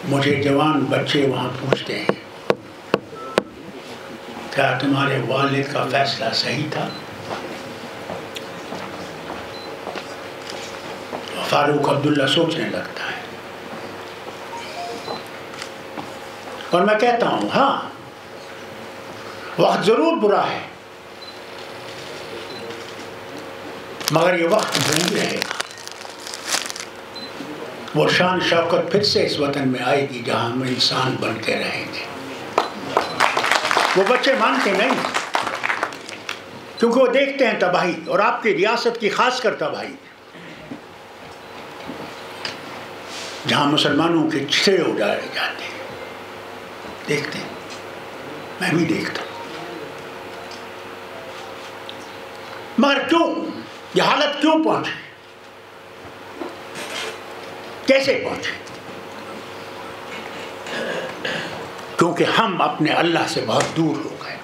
मुझे जवान बच्चे वहाँ पूछते हैं, क्या तुम्हारे वालिद का फैसला सही था? फारूक अब्दुल्ला सोचने लगता है और मैं कहता हूँ, हाँ, वक्त जरूर बुरा है, मगर ये वक्त नहीं रहेगा। वो शान शौकत फिर से इस वतन में आएगी जहाँ हम इंसान बन के रहेंगे। वो बच्चे मानते नहीं, क्योंकि वो देखते हैं तबाही, और आपकी रियासत की खासकर तबाही, जहाँ मुसलमानों के चिरे उड़ाए जाते हैं। देखते हैं, मैं भी देखता हूँ। मगर क्यों ये हालत क्यों पहुंची, कैसे पहुंची? क्योंकि हम अपने अल्लाह से बहुत दूर हो गए,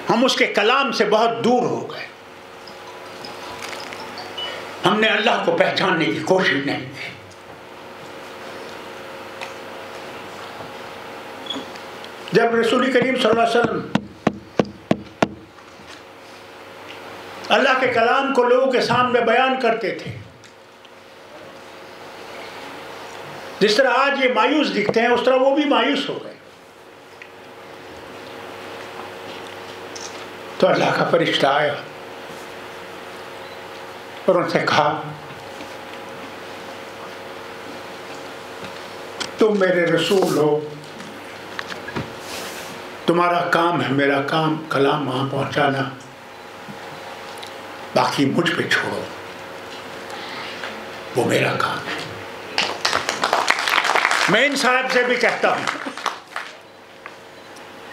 हम उसके कलाम से बहुत दूर हो गए। हमने अल्लाह को पहचानने की कोशिश नहीं की। जब रसूल करीम सल्लल्लाहु अलैहि वसल्लम अल्लाह के कलाम को लोगों के सामने बयान करते थे, जिस तरह आज ये मायूस दिखते हैं, उस तरह वो भी मायूस हो गए। तो अल्लाह का फरिश्ता आया और उनसे कहा, तुम मेरे रसूल हो, तुम्हारा काम है मेरा काम कलाम वहां पहुंचाना, बाकी मुझ पे छोड़ो, वो मेरा काम है। मैं इन साहब से भी कहता हूं,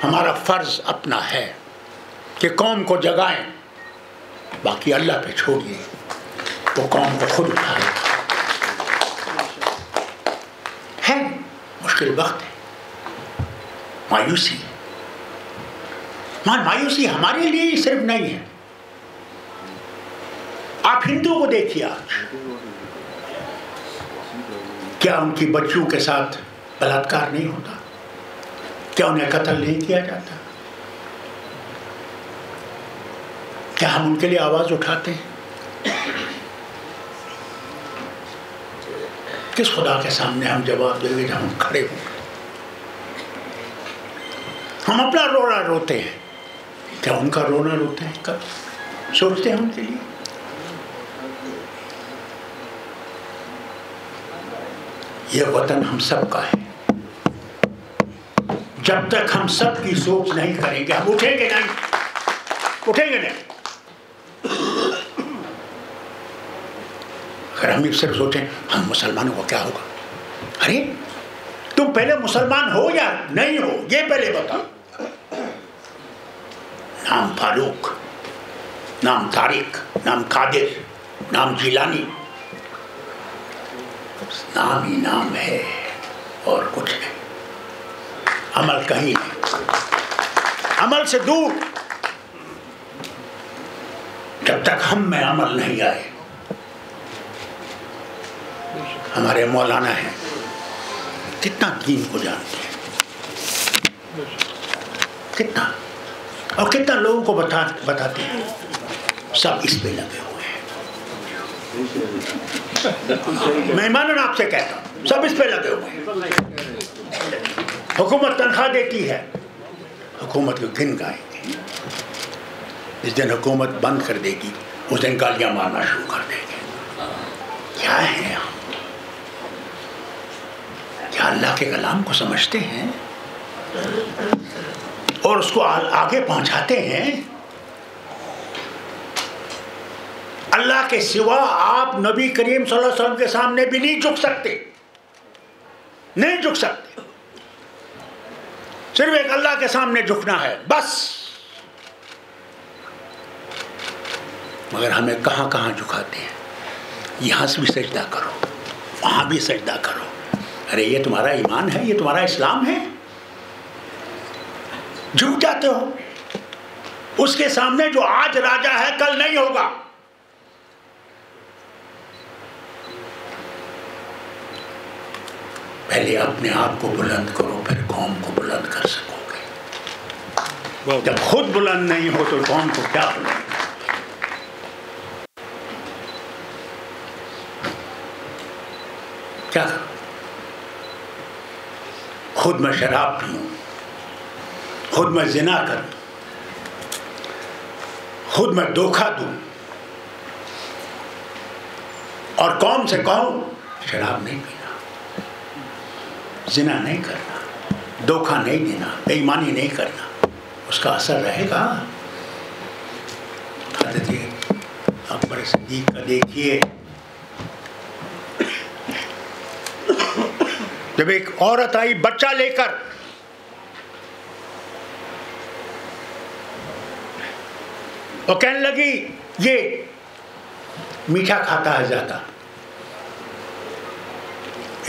हमारा फर्ज अपना है कि कौम को जगाएं, बाकी अल्लाह पे छोड़िए, वो कौम को खुद उठाए। है मुश्किल वक्त है, मायूसी, मायूसी हमारे लिए सिर्फ नहीं है। आप हिंदुओं को देखिए आज, क्या उनकी बच्चियों के साथ बलात्कार नहीं होता? क्या उन्हें कत्ल नहीं किया जाता? क्या हम उनके लिए आवाज उठाते हैं? किस खुदा के सामने हम जवाब देंगे जब हम खड़े होंगे? हम अपना रोना रोते हैं, क्या उनका रोना रोते हैं? कब सोचते हैं उनके लिए? यह वतन हम सब का है। जब तक हम सब की सोच नहीं करेंगे, हम उठेंगे नहीं, उठेंगे नहीं। अगर हम सिर्फ सोचें हम मुसलमानों को क्या होगा, अरे तुम पहले मुसलमान हो या नहीं हो ये पहले बताओ। नाम फारूक, नाम तारिक, नाम कादिर, नाम जिलानी, नाम ही नाम है और कुछ नहीं। अमल कहीं नहीं, अमल से दूर। जब तक हम में अमल नहीं आए, हमारे मौलाना हैं कितना दीन को जानते हैं, कितना, और कितना लोगों को बताते हैं, सब इस पे लगे हुए हैं। मैं मानन आपसे कहता हूं, सब इस पे लगे हुए हैं। हुकूमत तनख्वाह देती है, हुकूमत को गिन गाएंगे। जिस दिन हुकूमत बंद कर देगी उस दिन गालियां मारना शुरू कर देंगे। क्या है हम? क्या अल्लाह के कलाम को समझते हैं और उसको आगे पहुंचाते हैं? अल्लाह के सिवा आप नबी करीम सल्लल्लाहु अलैहि वसल्लम के सामने भी नहीं झुक सकते, नहीं झुक सकते। सिर्फ एक अल्लाह के सामने झुकना है बस। मगर हमें कहां कहां झुकाते हैं? यहां से भी सजदा करो, वहां भी सजदा करो। अरे ये तुम्हारा ईमान है, ये तुम्हारा इस्लाम है? झुक जाते हो उसके सामने जो आज राजा है कल नहीं होगा। पहले अपने आप को बुलंद करो, फिर कौम को बुलंद कर सकोगे। जब खुद बुलंद नहीं हो तो कौम को क्या बुलंद करोगे? क्या करो? खुद मैं शराब पीऊं, खुद मैं जिना करूं, खुद मैं धोखा दूं और कौम से कहूं शराब नहीं पीना, जिना नहीं करना, धोखा नहीं देना, बेईमानी नहीं करना, उसका असर रहेगा। हज़रत अकबर सिद्दीक का देखिए, जब एक औरत आई बच्चा लेकर, वो कहने लगी ये मीठा खाता है ज्यादा,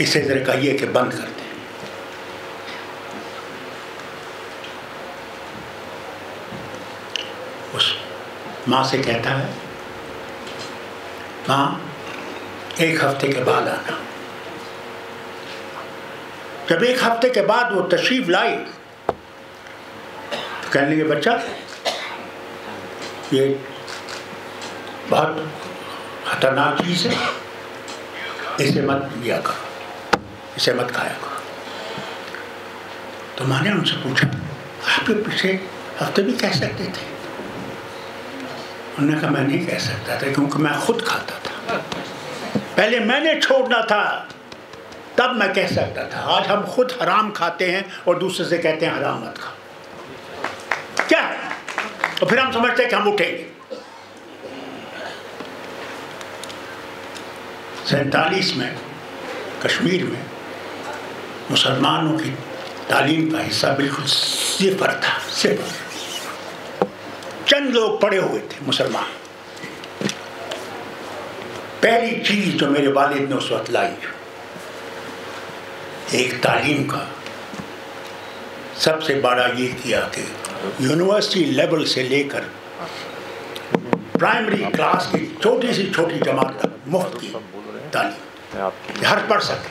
इसे जरा कहिए कि बंद कर दे। उस माँ से कहता है, माँ एक हफ्ते के बाद आना। जब एक हफ्ते के बाद वो तशरीफ लाई तो कहने लगे बच्चा ये बहुत खतरनाक चीज़ है, इसे मत लिया करो, इसे मत खाया करो। तो मैंने उनसे पूछा आप ये पिछले हफ्ते भी कह सकते थे? उन्होंने कहा मैं नहीं कह सकता था क्योंकि मैं खुद खाता था, पहले मैंने छोड़ना था तब मैं कह सकता था। आज हम खुद हराम खाते हैं और दूसरे से कहते हैं हराम मत खाओ, क्या है? तो फिर हम समझते हैं कि हम उठेंगे। 47 में कश्मीर में मुसलमानों की तालीम का हिस्सा बिल्कुल सिफर था, सिफर। चंद लोग पड़े हुए थे मुसलमान। पहली चीज जो मेरे वालिद ने उस वक्त लाई, एक तालीम का सबसे बड़ा ये किया कि यूनिवर्सिटी लेवल से लेकर प्राइमरी क्लास की छोटी से छोटी जमात तक मुफ्त की तालीम हर पढ़ सकते।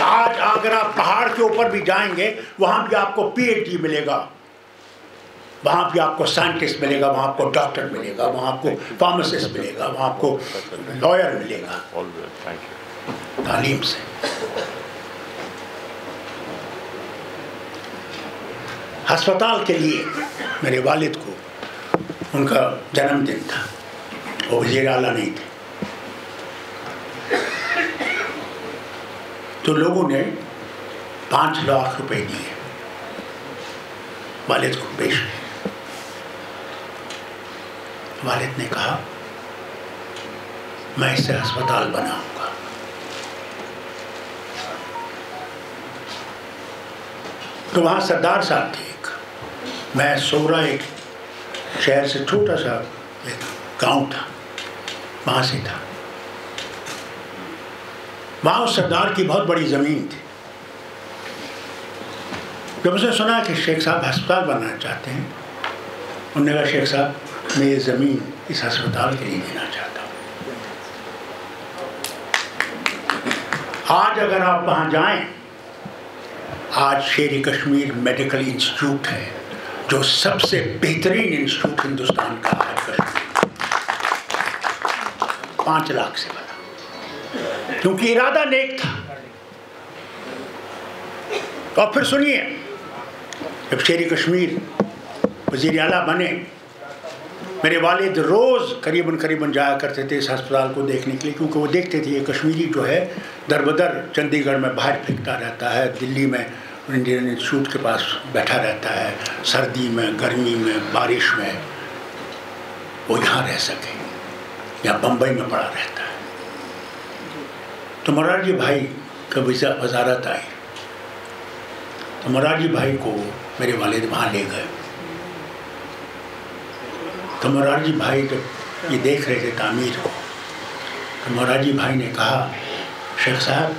आज अगर आप पहाड़ के ऊपर भी जाएंगे वहाँ भी आपको PhD मिलेगा, वहाँ भी आपको साइंटिस्ट मिलेगा, वहाँ आपको डॉक्टर मिलेगा, वहाँ आपको फार्मासिस्ट मिलेगा, वहाँ आपको लॉयर मिलेगा तालीम से। अस्पताल के लिए मेरे वालिद को उनका जन्मदिन था, वो वज़ीर आला नहीं थे, तो लोगों ने 5 लाख रुपए दिए, वालिद को पेश किए। वालिद ने कहा मैं इससे अस्पताल बनाऊंगा। तो वहाँ सरदार साहब थे, एक मैं सोरा, एक शहर से छोटा सा एक गांव था, वहाँ से था। वहाँ उस सरदार की बहुत बड़ी ज़मीन थी। जब उसने सुना कि शेख साहब अस्पताल बनाना चाहते हैं, उन्होंने कहा शेख साहब मैं ये ज़मीन इस अस्पताल के लिए देना चाहता हूँ। आज अगर आप वहाँ जाएं, आज शेर कश्मीर मेडिकल इंस्टीट्यूट है जो सबसे बेहतरीन इंस्टीट्यूट हिंदुस्तान का है कश्मीर, 5 लाख से बना, क्योंकि इरादा नेक था। और फिर सुनिए, जब शेर कश्मीर वज़ीर आला बने, मेरे वालिद रोज़ करीबन जाया करते थे इस अस्पताल को देखने के लिए, क्योंकि वो देखते थे ये कश्मीरी जो है दरबदर चंडीगढ़ में बाहर फेंकता रहता है, दिल्ली में इंडियन इंस्टीट्यूट के पास बैठा रहता है, सर्दी में, गर्मी में, बारिश में वो यहाँ रह सके, या बम्बई में पड़ा रहता है। तो मोरारजी भाई का वज़ारत आई, तो मोरारजी भाई को मेरे वालिद वहाँ ले गए। तो मोरारजी भाई जब ये देख रहे थे तामीर को, तो मोरारजी भाई ने कहा शेख साहब,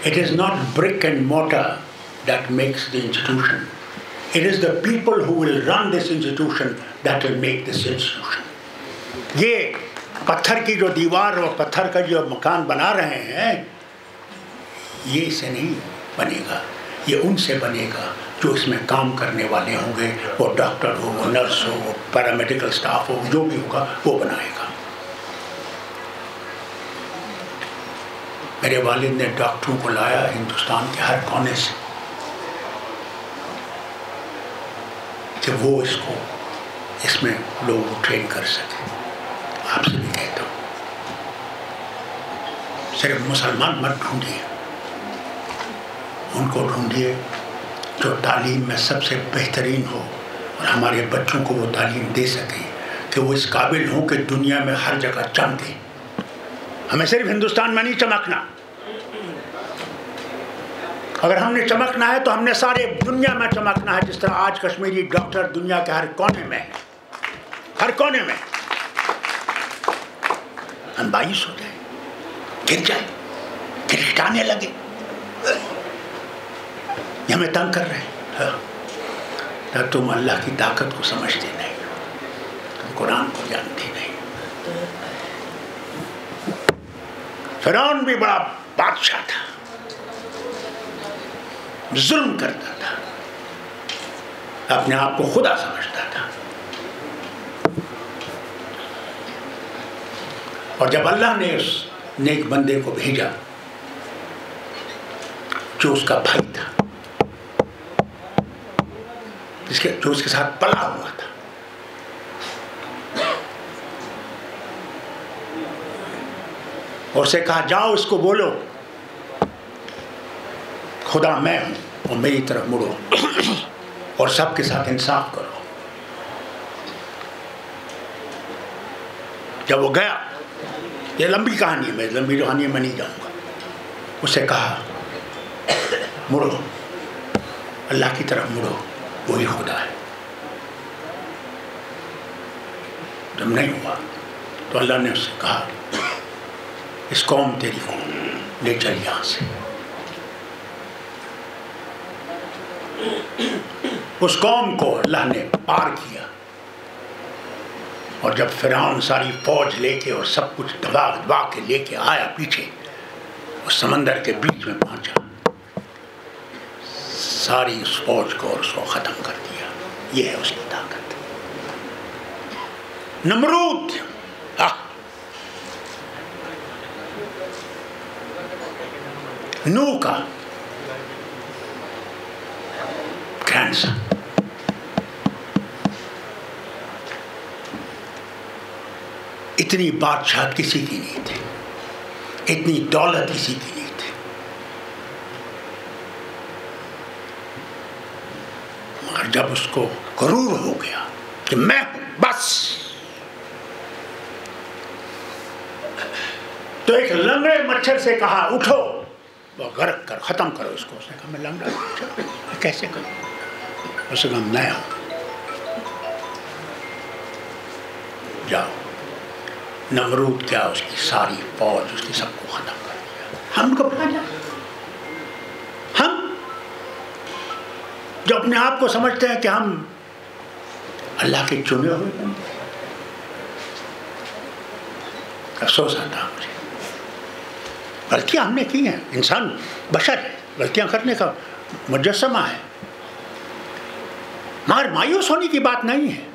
it is not brick and mortar that makes the institution. It is the people who will run this institution that will make this institution. ये पत्थर की जो दीवार और पत्थर का जो मकान बना रहे हैं, ये इससे नहीं बनेगा, ये उनसे बनेगा जो इसमें काम करने वाले होंगे, वो डॉक्टर हो, वो नर्स हो, वो पैरामेडिकल स्टाफ हो, जो भी होगा वो बनाएगा। मेरे वालिद ने डॉक्टरों को लाया हिंदुस्तान के हर कोने से कि वो इसमें लोगों को ट्रेन कर सके। आपसे भी कहता हूँ, सिर्फ मुसलमान मत ढूंढिए, उनको ढूंढिए जो तालीम में सबसे बेहतरीन हो और हमारे बच्चों को वो तालीम दे सकें कि वो इस काबिल हों कि दुनिया में हर जगह चमकें। हमें सिर्फ हिंदुस्तान में नहीं चमकना, अगर हमने चमकना है तो हमने सारे दुनिया में चमकना है। जिस तरह आज कश्मीरी डॉक्टर दुनिया के हर कोने में है, हर कोने में। हम बाइस हो जाए, गिर जाए, गिरगिटाने लगे, ये हमें तंग कर रहे हैं। हाँ, तुम अल्लाह की ताकत को समझते नहीं, तुम कुरान को जानते नहीं। फिरौन भी बड़ा बादशाह था, जुल्म करता था, अपने आप को खुदा समझता था। और जब अल्लाह ने उस नेक बंदे को भेजा जो उसका भाई था, जो उसके साथ पला हुआ था, और उसे कहा जाओ इसको बोलो खुदा मैं हूं और मेरी तरफ मुड़ो और सबके साथ इंसाफ करो। जब वो गया, ये लंबी कहानी है, मैं लंबी कहानी में नहीं जाऊंगा, उसे कहा मुड़ो, अल्लाह की तरफ मुड़ो, वही खुदा है। जब नहीं हुआ तो अल्लाह ने उससे कहा इस कौम तेरी को ले चल यहाँ से। उस कौम को अल्लाह ने पार किया, और जब फिरौन सारी फौज लेके और सब कुछ दबा दबा के लेके आया पीछे, उस समंदर के बीच में पहुंचा, सारी उस फौज को और उसको खत्म कर दिया। ये है उसकी ताकत। नमरूद नूह का ग्रैंडसन, इतनी बादशाह किसी की नहीं थी, इतनी दौलत किसी की नहीं थी, मगर जब उसको गरूर हो गया कि मैं बस, तो एक लंगड़े मच्छर से कहा उठो, वो गर्क कर खत्म करो इसको। उसने कहा मैं लंगड़ा मच्छर कैसे करूं? उसने कहा मैं हूं, जाओ। नमरूद क्या, उसकी सारी फौज, उसकी सबको खत्म कर दिया। हम कब जा, हम जो अपने आप को समझते हैं कि हम अल्लाह के चुने हुए बंदे, अफसोस आता मुझे। गलतियां हमने की हैं, इंसान बशर है, गलतियां करने का मुजस्समा है, मगर मायूस होने की बात नहीं है।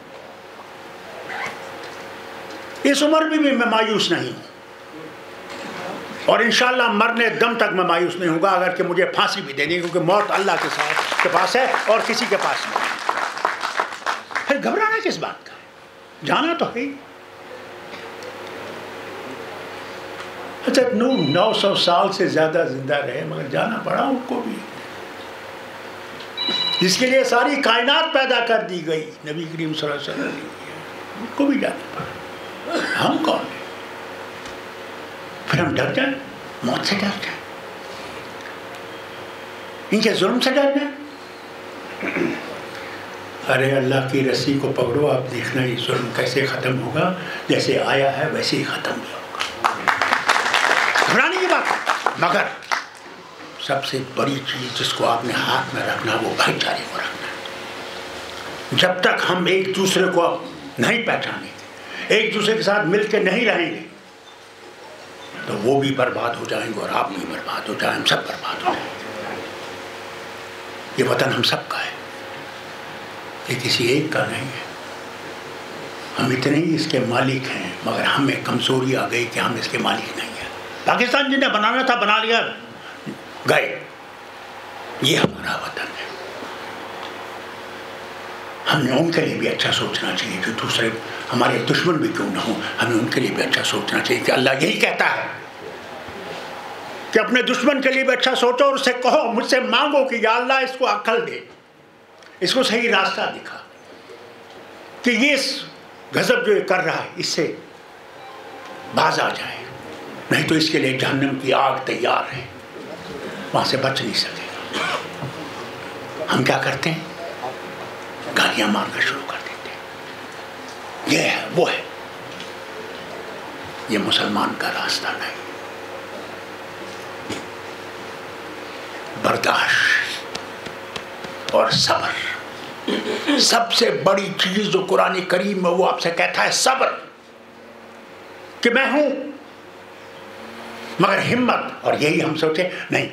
इस उम्र में भी मैं मायूस नहीं हूं, और इंशाअल्लाह मरने दम तक मैं मायूस नहीं होगा अगर कि मुझे फांसी भी देनी, क्योंकि मौत अल्लाह के पास है और किसी के पास नहीं। फिर घबराना किस बात का, जाना तो है। अच्छा, 900 साल से ज्यादा जिंदा रहे, मगर जाना पड़ा उनको भी, जिसके लिए सारी कायनात पैदा कर दी गई, नबी करीम सल्लल्लाहु अलैहि वसल्लम, उनको भी जाना पड़ा। हम कौन है? फिर हम डर जाए, मौत से डर जाए, इनके जुल्म से डर जाए। अरे अल्लाह की रस्सी को पकड़ो, आप देखना ये जुल्म कैसे खत्म होगा, जैसे आया है वैसे ही खत्म भी होगा। घबराने की बात। मगर सबसे बड़ी चीज जिसको आपने हाथ में रखना, वो भाईचारे को रखना। जब तक हम एक दूसरे को नहीं पहचानेंगे, एक दूसरे के साथ मिलकर नहीं रहेंगे, तो वो भी बर्बाद हो जाएंगे और आप भी बर्बाद हो जाएं, हम सब बर्बाद हो जाएंगे। ये वतन हम सब का है, ये किसी एक का नहीं है। हम इतने ही इसके मालिक हैं, मगर हमें कमजोरी आ गई कि हम इसके मालिक नहीं हैं। पाकिस्तान जिन्हें बनाना था बना लिया, गए। ये हमारा वतन है। हमें उनके लिए भी अच्छा सोचना चाहिए, जो दूसरे हमारे दुश्मन भी क्यों ना हो, हमें उनके लिए भी अच्छा सोचना चाहिए कि अल्लाह यही कहता है कि अपने दुश्मन के लिए भी अच्छा सोचो और उससे कहो, मुझसे मांगो कि या अल्लाह इसको अक्ल दे, इसको सही रास्ता दिखा कि ये गजब जो कर रहा है इससे बाज आ जाए, नहीं तो इसके लिए जहन्नम की आग तैयार है, वहां से बच नहीं सकेगा। हम क्या करते हैं? गालियां मारना शुरू कर देते हैं। ये है, वो है। ये मुसलमान का रास्ता नहीं। बर्दाश्त और सब्र, सबसे बड़ी चीज जो कुरान करीम में वो आपसे कहता है सब्र, कि मैं हूं मगर हिम्मत। और यही हम सोचे नहीं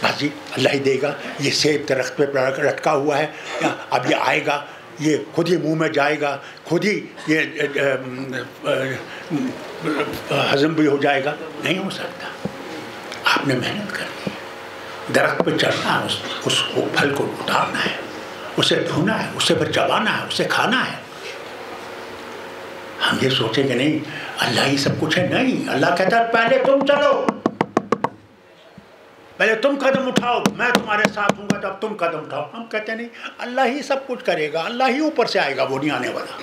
बस जी अल्लाह ही देगा, ये सेब दरख्त पे लटका हुआ है, अब ये आएगा, ये खुद ही मुंह में जाएगा, खुद ही ये हजम भी हो जाएगा। नहीं हो सकता। आपने मेहनत करनी है, दरख्त पे चढ़ना है, उसको फल को उतारना है, उसे धोना है, उसे फिर चबाना है, उसे खाना है। हम ये सोचेंगे नहीं अल्लाह ही सब कुछ है, नहीं। अल्लाह कहता है पहले तुम चलो, पहले तुम कदम उठाओ, मैं तुम्हारे साथ हूँगा, जब तुम कदम उठाओ। हम कहते नहीं अल्लाह ही सब कुछ करेगा, अल्लाह ही ऊपर से आएगा, वो नहीं आने वाला।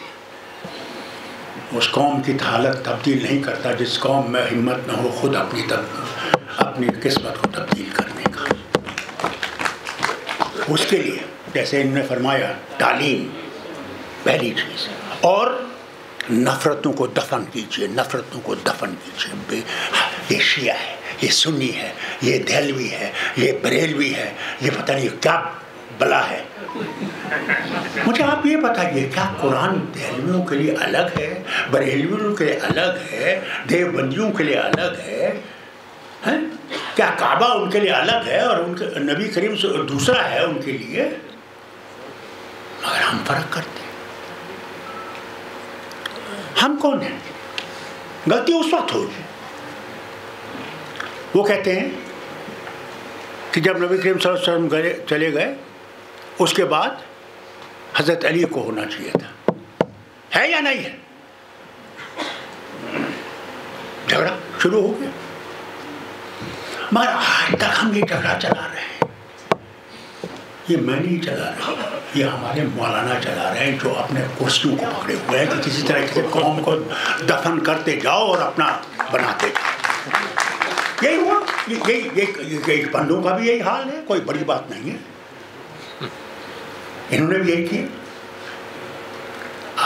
उस कौम की हालत तब्दील नहीं करता जिस कौम में हिम्मत न हो खुद अपनी किस्मत को तब्दील करने का। उसके लिए जैसे इन्होंने फरमाया तालीम पहली चीज़, और नफ़रतों को दफन कीजिए, नफ़रतों को दफन कीजिए। ये शिया है, ये सुन्नी है, ये देहलवी है, ये बरेलवी है, ये पता नहीं क्या बला है। मुझे आप ये बताइए, क्या कुरान देहलवियों के लिए अलग है, बरेलवियों के लिए अलग है, देवबंदियों के लिए अलग है? हैं? क्या काबा उनके लिए अलग है और उनके नबी करीम से दूसरा है उनके लिए? मगर हम फर्क करते हैं। हम कौन है? गलती उस वक्त हुई। वो कहते हैं कि जब नबी करीम सल्लल्लाहु अलैहि वसल्लम चले गए, उसके बाद हजरत अली को होना चाहिए था। है या नहीं है? झगड़ा शुरू हो गया। मगर आज तक हम ये झगड़ा चला रहे हैं। ये मैं नहीं चला रहा, ये हमारे मौलाना चला रहे हैं, जो अपने कुर्सियों को पकड़े हुए हैं कि किसी तरह से कौम को दफन करते जाओ और अपना बनाते जाओ। यही हुआ। यही पंडों का भी यही हाल है, कोई बड़ी बात नहीं है। इन्होंने भी यही किया।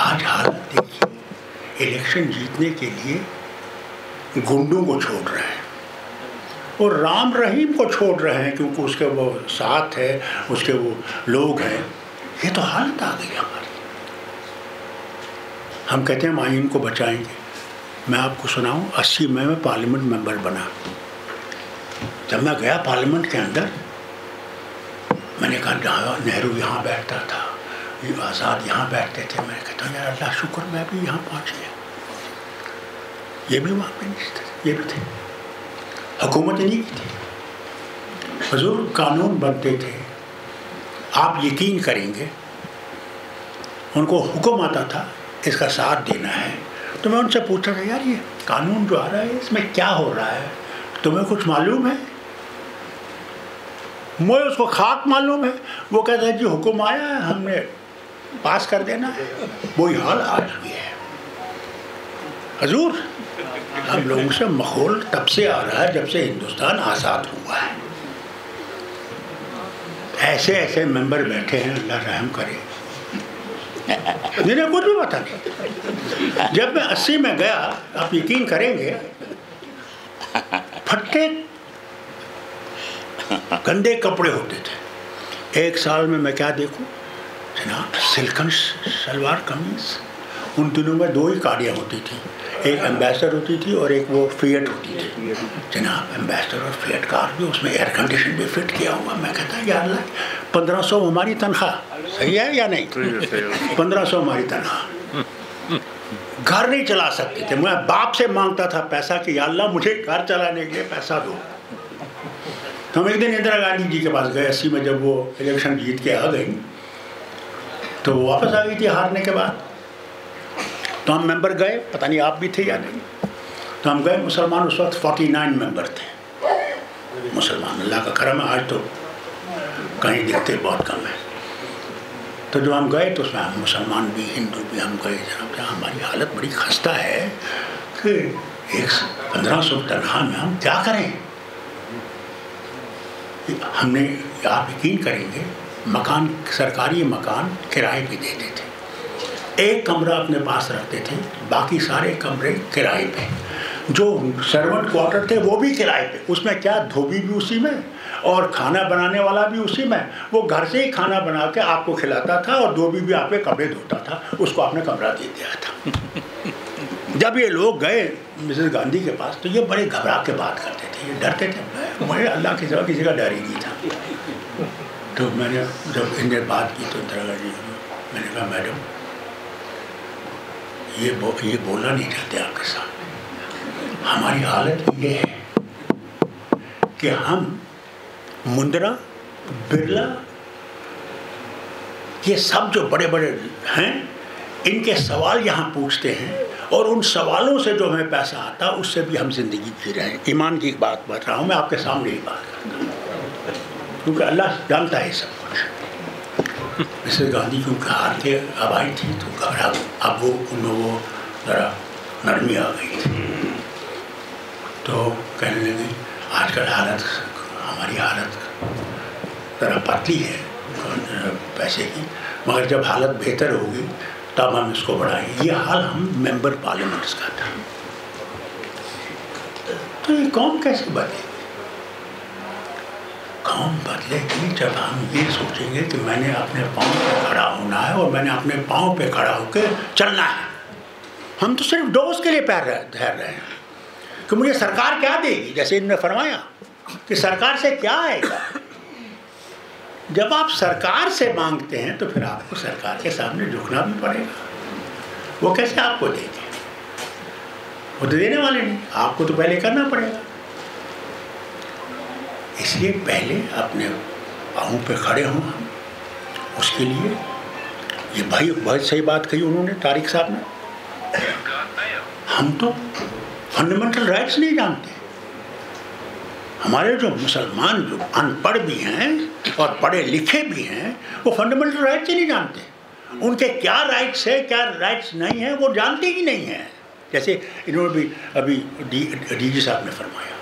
आज हालत देखिए, इलेक्शन जीतने के लिए गुंडों को छोड़ रहे हैं और राम रहीम को छोड़ रहे हैं क्योंकि उसके वो साथ है, उसके वो लोग हैं। ये तो हालत आ गई हमारी। हम कहते हैं हम आइन को बचाएंगे। मैं आपको सुनाऊं, 80 में मैं पार्लियामेंट मेंबर बना। जब मैं गया पार्लियामेंट के अंदर, मैंने कहा जहाँ नेहरू यहाँ बैठता था, ये आज़ाद यहाँ बैठते थे, मैं कहता हूँ यार अल्लाह शुक्र मैं भी यहाँ पहुँच गया। ये भी वहाँ पे नहीं थे, ये भी थे, हुकूमत नहीं की थी। हुजूर कानून बनते थे, आप यकीन करेंगे, उनको हुक्म आता था इसका साथ देना है। तो मैं उनसे पूछता था यार ये कानून जो आ रहा है इसमें क्या हो रहा है, तुम्हें कुछ मालूम है? मुझे उसको खाक मालूम है। वो कहता है जी हुक्म आया है, हमने पास कर देना है। वही हाल आज भी है। हुजूर हम लोगों से माहौल तब से आ रहा है जब से हिंदुस्तान आज़ाद हुआ है। ऐसे ऐसे मेंबर बैठे हैं, अल्लाह रहम करे, जिन्हें कुछ भी पता नहीं। जब मैं 80 में गया, आप यकीन करेंगे, फट्टे गंदे कपड़े होते थे। एक साल में मैं क्या देखूं जनाब, सिल्कन सलवार कमीज उन दिनों में 2 ही गाड़ियाँ होती थी, एक एम्बेसडर होती थी और एक वो फिएट होती थी। जनाब एम्बेसडर और फिएट कार भी, उसमें एयर कंडीशन भी फिट किया हुआ। मैं कहता यार 1500 हमारी तनख्वाह, सही है या नहीं? 1500 हमारी तनख्वाह, घर नहीं चला सकते थे। मैं बाप से मांगता था पैसा कि या अल्लाह मुझे घर चलाने के लिए पैसा दो। तो हम एक दिन इंदिरा गांधी जी के पास गए 80 में, जब वो इलेक्शन जीत के आ गई तो वो वापस आ गई थी हारने के बाद। तो हम मेंबर गए, पता नहीं आप भी थे या नहीं। तो हम गए, मुसलमान उस वक्त 49 मेंबर थे मुसलमान। अल्लाह का करम है, आज तो कहीं दिखते बहुत कम है। तो जो हम गए तो उसमें हम मुसलमान भी हिंदू भी हम गए। जनाब हमारी हालत बड़ी खस्ता है कि 1500 तनख्वाह में हम क्या करें। हमने, आप यकीन करेंगे, मकान, सरकारी मकान किराए पे देते थे। एक कमरा अपने पास रखते थे, बाकी सारे कमरे किराए पे। जो सर्वेंट क्वार्टर थे वो भी किराए पे। उसमें क्या, धोबी भी उसी में और खाना बनाने वाला भी उसी में। वो घर से ही खाना बना के आपको खिलाता था और धोबी भी आपके कपड़े धोता था, उसको आपने कमरा दे दिया था। जब ये लोग गए मिसेस गांधी के पास तो ये बड़े घबरा के बात करते थे, ये डरते थे। मुझे अल्लाह के सिवा किसी का डर ही नहीं था। तो मैंने जब इनने बात की तो इंदिरा गांधी, मैंने कहा मैडम ये बोलना नहीं चाहते आपके सामने। हमारी हालत ये है कि हम मुंद्रा, बिरला, ये सब जो बड़े बड़े हैं, इनके सवाल यहाँ पूछते हैं और उन सवालों से जो हमें पैसा आता है उससे भी हम जिंदगी जी रहे हैं। ईमान की बात बता रहा हूँ मैं आपके सामने ही बात करता हूँ, क्योंकि अल्लाह जानता है सब कुछ। मिसेस गांधी क्योंकि हार के अब आई थी तो घबरा, अब वो ज़रा नरमी आ गई थी। तो कहने लगी आजकल हालत, हमारी हालत ज़रा पतली है पैसे की, मगर जब हालत बेहतर होगी तब हम इसको बढ़ाएंगे। ये हाल हम मेंबर पार्लियामेंट्स का था। तो ये कौम कैसे बदलेगी? कौम बदलेगी जब हम ये सोचेंगे कि मैंने अपने पाँव पे खड़ा होना है और मैंने अपने पाँव पे खड़ा होकर चलना है। हम तो सिर्फ डोज के लिए पैर धर रहे हैं कि मुझे सरकार क्या देगी, जैसे इन्होंने फरमाया कि सरकार से क्या आएगा। जब आप सरकार से मांगते हैं तो फिर आपको सरकार के सामने झुकना भी पड़ेगा। वो कैसे आपको देंगे? वो तो देने वाले नहीं, आपको तो पहले करना पड़ेगा। इसलिए पहले अपने पाँव पे खड़े हों हम। उसके लिए ये भाई बहुत सही बात कही उन्होंने, तारिक साहब ने। हम तो फंडामेंटल राइट्स नहीं जानते। हमारे जो मुसलमान जो अनपढ़ भी हैं और पढ़े लिखे भी हैं, वो फंडामेंटल राइट्स ही नहीं जानते। उनके क्या राइट्स है क्या राइट्स नहीं है वो जानते ही नहीं हैं। जैसे इन्होंने भी अभी डीजी साहब ने फरमाया,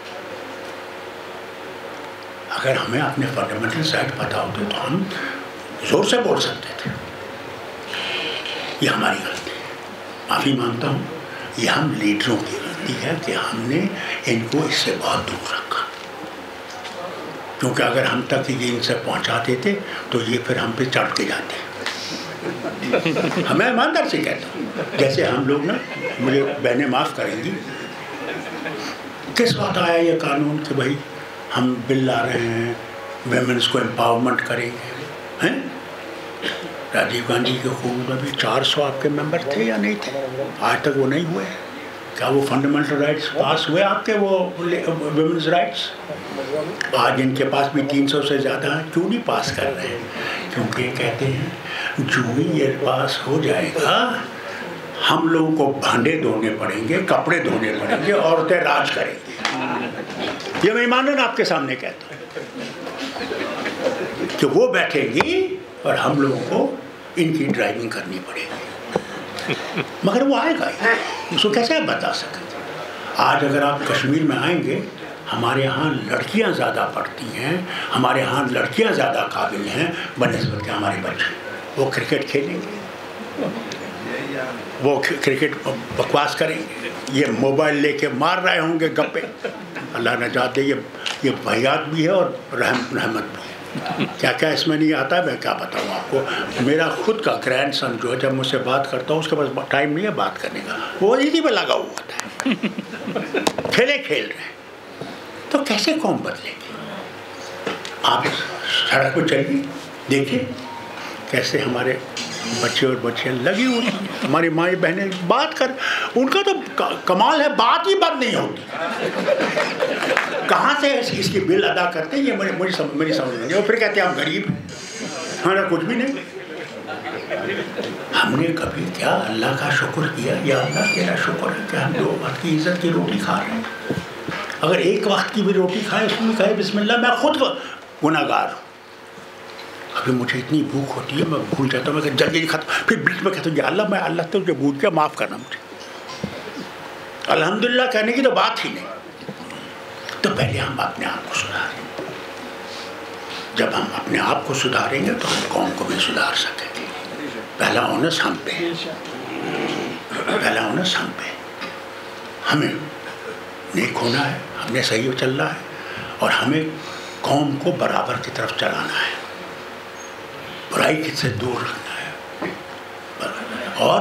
अगर हमें अपने फंडामेंटल राइट पता होते तो हम जोर से बोल सकते थे। ये हमारी गलती है, माफ़ी मांगता हूँ। ये हम लीडरों की गलती है कि हमने इनको इससे बहुत दूर रखा, क्योंकि अगर हम तक ये इनसे पहुँचा देते तो ये फिर हम पे चढ़ के जाते। हमें ईमानदार से कहता हूँ, जैसे हम लोग ना, मुझे बहनें माफ़ करेंगी, किस वक्त आया ये कानून कि भाई हम बिल ला रहे हैं, वेमेंस को एम्पावरमेंट करेंगे, हैं? राजीव गांधी के हुकूमत में भी 400 आपके मेंबर थे या नहीं थे? आज तक वो नहीं हुए। क्या वो फंडामेंटल राइट्स पास हुए आपके, वो वेमेंस राइट्स? आज इनके पास भी 300 से ज़्यादा हैं, क्यों नहीं पास कर रहे हैं? क्योंकि कहते हैं जो ही ये पास हो जाएगा हम लोगों को भांडे धोने पड़ेंगे, कपड़े धोने पड़ेंगे, औरतें राज करेंगी। ये मैं ईमानन आपके सामने कहता हूँ कि वो बैठेंगी और हम लोगों को इनकी ड्राइविंग करनी पड़ेगी। मगर वो आएगा ही, उसको कैसे आप बता सकते? आज अगर आप कश्मीर में आएंगे, हमारे यहाँ लड़कियाँ ज़्यादा पढ़ती हैं, हमारे यहाँ लड़कियाँ ज़्यादा काबिल हैं बनिस्बत के हमारे बच्चे। वो क्रिकेट खेलेंगे, वो क्रिकेट बकवास करेंगे, ये मोबाइल लेके मार रहे होंगे गप्पे। अल्लाह न चाहते ये भयात भी है और रहमत भी है। क्या क्या इसमें नहीं आता मैं क्या बताऊँ आपको। मेरा खुद का ग्रैंडसन जो है जब मुझसे बात करता हूँ उसके पास टाइम नहीं है बात करने का, वो इसी पे लगा हुआ था खेले खेल रहे। तो कैसे कौम बदलेगी? आप सड़क पर चलिए देखिए कैसे हमारे बच्चे और बच्चियाँ लगी हुई हैं, हमारी माँ बहनें बात कर, उनका तो कमाल है, बात ही बंद नहीं होती। कहाँ से इसकी बिल अदा करते हैं ये मेरी समझ नहीं। और फिर कहते हैं हम गरीब हैं, हमारा कुछ भी नहीं। हमने कभी क्या अल्लाह का शुक्र किया? या अल्लाह तेरा शुक्र है कि हम 2 वक्त की इज्जत की रोटी खा रहे हैं। अगर 1 वक्त की भी रोटी खाए उसमें कहे बिस्मिल्लाह, मैं खुद गुनाहगार हूँ। अभी मुझे इतनी भूख होती है मैं भूल जाता हूँ, मैं जल्दी खत्म, फिर बीच में कहता हूँ अल्लाह मैं अल्लाह तो मुझे भूल गया, माफ़ करना मुझे। अल्हम्दुलिल्लाह कहने की तो बात ही नहीं। तो पहले हम अपने आप को सुधारें। जब हम अपने आप को सुधारेंगे तो हम कौम को भी सुधार सकेंगे। पहला ओनस हम पे, पहला ओनस हम पे। हमें नेक होना है, हमने सही चलना है और हमें कौम को बराबर की तरफ चलाना है, बुराई से दूर रखना है। और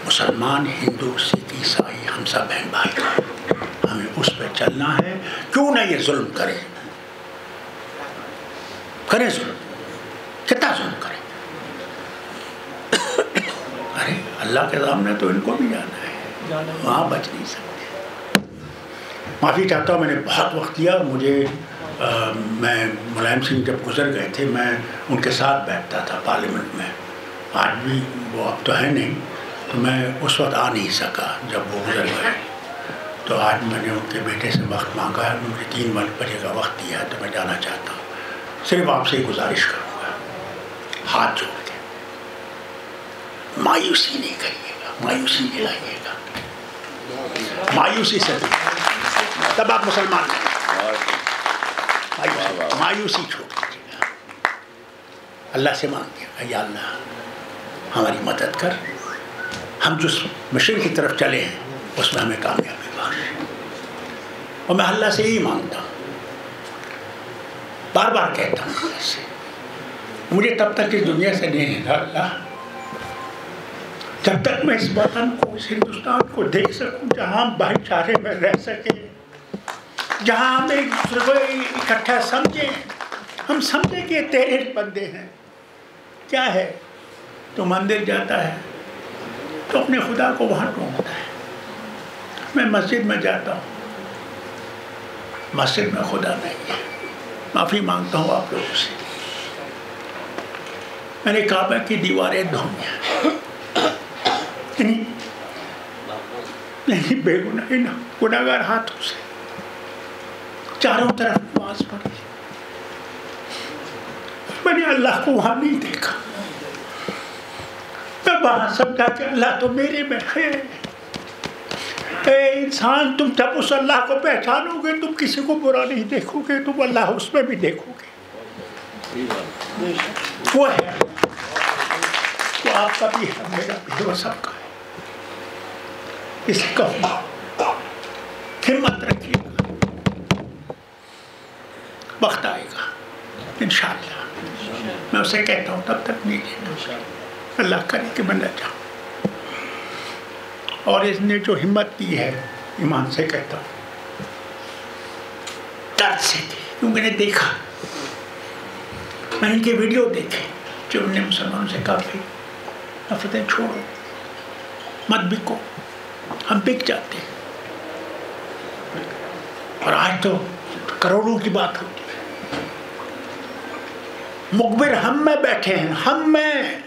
मुसलमान, हिंदू, सिख, ईसाई हम सब बहन भाई, हमें उस पर चलना है। क्यों ना ये जुल्म करें जुल्म, कितना जुल्म करें? अरे अल्लाह के सामने तो इनको भी जाना है, वहाँ बच नहीं सकते। माफ़ी चाहता हूँ, मैंने बहुत वक्त लिया। मुझे मैं मुलायम सिंह जब गुजर गए थे मैं उनके साथ बैठता था पार्लियामेंट में। आज भी वो अब तो है नहीं, तो मैं उस वक्त आ नहीं सका जब वो गुजर गए। तो आज मैंने उनके बेटे से वक्त मांगा है, उन्होंने 3 बजे का वक्त दिया है, तो मैं जाना चाहता हूँ। सिर्फ आपसे ही गुजारिश करूँगा, हाथ जोड़ के मायूसी नहीं करिएगा, मायूसी नहीं लाइएगा। मायूसी से तब आप मुसलमान हैं। मायूसी छोड़ दीजिएगा, अल्लाह से मांगिएगा या अल्लाह हमारी मदद कर, हम जिस मिशन की तरफ चले हैं उसमें हमें कामयाबी बख्श। और मैं अल्लाह से यही मांगता हूँ, बार बार कहता हूँ ऐसे, मुझे तब तक इस दुनिया से नहीं है अल्लाह जब तक मैं इस वतन को, इस हिंदुस्तान को देख सकूँ जहाँ हम भाईचारे में रह सकें, जहाँ हम एक दूसरे को इकट्ठा समझें। हम समझें कि तेरे बंदे हैं। क्या है, तो मंदिर जाता है तो अपने खुदा को वहाँ ढूंढता है। मैं मस्जिद में जाता हूँ, मस्जिद में खुदा नहीं है। माफ़ी मांगता हूँ आप लोगों से, मैंने काबा की दीवारें ढूंढी नहीं बेगुनाह ना गुनाहगार हाथों से चारों तरफ नमाज पढ़ी, मैंने अल्लाह को वहाँ नहीं देखा। मैं वहाँ समझा कि अल्लाह तो मेरे में है। इंसान, तुम जब उस अल्लाह को पहचानोगे तुम किसी को बुरा नहीं देखोगे, तुम अल्लाह उसमें भी देखोगे। वो है, वो आपका भी है, मेरा भी, वो सबका है। इसे कहो, हिम्मत रखिएगा, वक्त आएगा इंशाअल्लाह। मैं उसे कहता हूँ तब तक नहीं लेना, अल्लाह करे कि मैं न जाऊँ। और इसने जो हिम्मत दी है, ईमान से कहता हूँ, दर्द से दी, क्योंकि मैंने देखा, मैंने इनके वीडियो देखे जो उन्होंने मुसलमानों से कहा भाई नफरतें छोड़ो, मत बिको, हम बिक जाते हैं। और आज तो करोड़ों की बात होती है। मुखबिर हम में बैठे हैं, हम में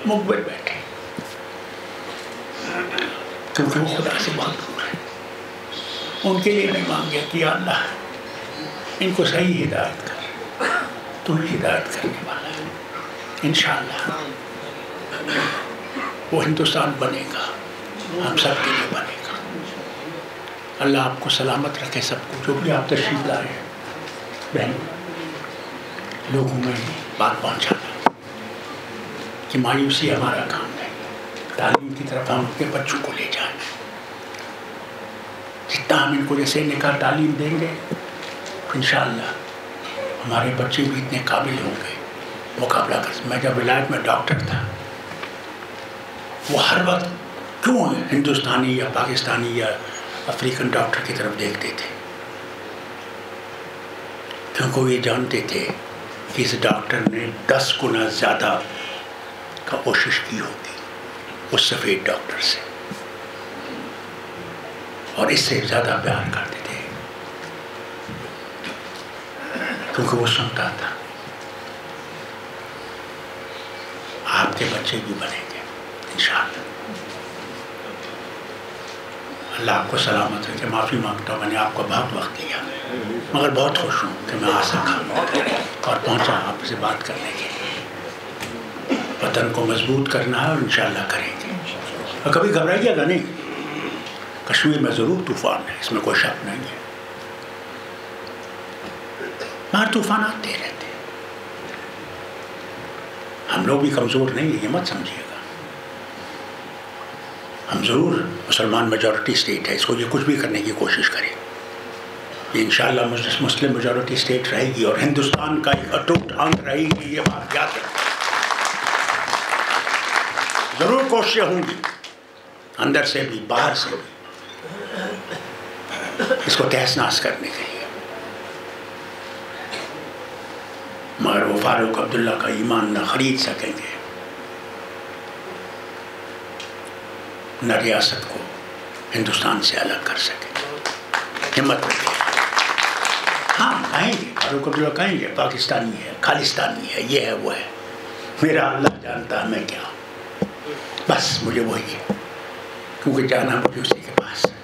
मुखबिर बैठे, क्योंकि वो खुदा से बहुत दूर है। उनके लिए नहीं मांगे कि अल्लाह इनको सही हिदायत कर, तू हिदायत करने वाला है। इंशाअल्लाह वो हिंदुस्तान बनेगा, हम सब के लिए बनेगा। अल्लाह आपको सलामत रखे, सबको, जो भी आप तशरीफ लाए हैं। बहन, लोगों में बात पहुँचाना कि मायूसी हमारा काम है, तालीम की तरफ हम अपने बच्चों को ले जाएं। जितना हम इनको जैसे निकाह तालीम देंगे इंशाअल्लाह हमारे बच्चे भी इतने काबिल होंगे मुकाबला कर। मैं जब विलायत में डॉक्टर था, वो हर वक्त क्यों हिंदुस्तानी या पाकिस्तानी या अफ्रीकन डॉक्टर की तरफ देखते थे? क्योंकि वो ये जानते थे कि इस डॉक्टर ने 10 गुना ज़्यादा का कोशिश की होगी उस सफ़ेद डॉक्टर से, और इससे ज़्यादा प्यार करते थे, क्योंकि वो सुनता था। आपके बच्चे भी बनेंगे इंशाअल्लाह। अल्लाह आपको सलामत रखे। माफ़ी मांगता हूँ, मैंने आपको बहुत वक्त लिया, मगर बहुत खुश हूँ कि मैं आ सका और पहुँचा आपसे बात करने के लिए। वतन को मजबूत करना है और इंशाअल्लाह करेंगे। और कभी घबराइएगा नहीं, कश्मीर में ज़रूर तूफ़ान है, इसमें कोई शक नहीं है। मगर तूफ़ान आते रहते हैं, हम लोग भी कमज़ोर नहीं है, ये मत समझिएगा। हम ज़रूर मुसलमान मेजॉरिटी स्टेट है, इसको ये कुछ भी करने की कोशिश करें, ये इंशाअल्लाह मुस्लिम मेजॉरिटी स्टेट रहेगी और हिंदुस्तान का एक अटूट अंग रहेगी, ये बात याद रखें। ज़रूर कोशिशें होंगी, अंदर से भी बाहर से भी, इसको तहस नहस करने के लिए। मगर वो फारूक अब्दुल्ला का ईमान न खरीद सकेंगे, न रियासत को हिंदुस्तान से अलग कर सकेंगे। हिम्मत रखिए। हाँ कहेंगे, फारूक अब्दुल्ला कहेंगे पाकिस्तानी है, खालिस्तानी है, ये है वो है, मेरा अल्लाह जानता है मैं क्या हूँ, बस मुझे वही है, क्योंकि जाना मुझे उसी के पास है,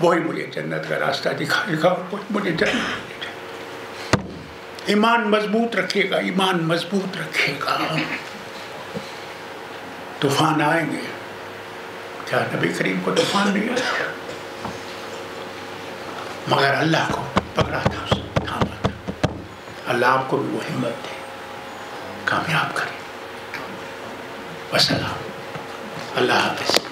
वही मुझे जन्नत का रास्ता दिखाएगा, मुझे जन्नत। ईमान मजबूत रखिएगा, ईमान मजबूत रखिएगा। तूफान आएंगे, क्या नबी करीम को तूफान नहीं आया? मगर अल्लाह को पकड़ा था, उसने थामा था। अल्लाह आपको भी वो हिम्मत दे, कामयाब करे। वसलाम, अल्लाह हाफ़िज़।